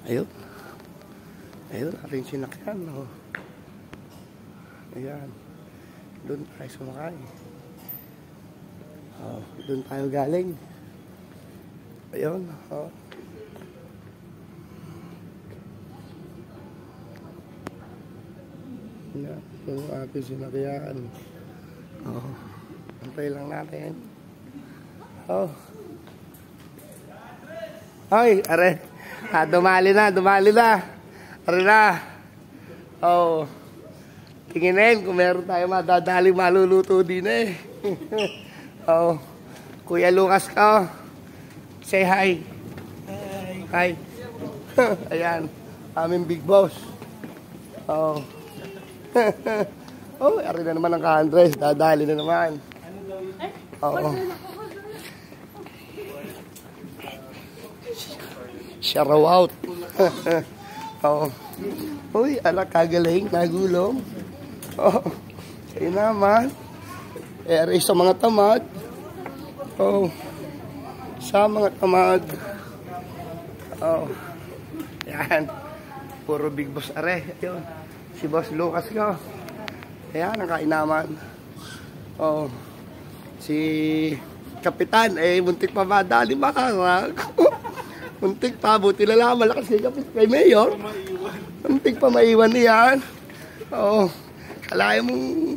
Ayun. Ayun, ating sinakyan. Oh. Ayan. Doon tayo sumakay. Oh, doon tayo galing. Ayun. Oh. Yan. Yung ating sinakyan. Oh. Antay lang natin. Oh. Hoy, are. Dumali na. Are na. Oh. Tinginin kung meron tayo madadaling maluluto din eh. Oh. Kuya Lucas ka. Say hi. Hi. Ayan. Aming big boss. Oh. Oh, ari na naman ang ka-Andres. Dadali na naman. Oo. Shout out. Oo. Uy, ala kagaling, nagulong. Oo. Ayun naman. Eri sa mga tamad. Oo. Sa mga tamad. Oo. Yan. Puro big boss are. Ayun. Si Boss Lucas ko. Ayan, ang kainaman. Oo. Si Kapitan, muntik pa madali makarag. Muntik pa, buti na lang, malakas kay Mayor. Muntik pa maiwan niyan. Oo. Kalahin mong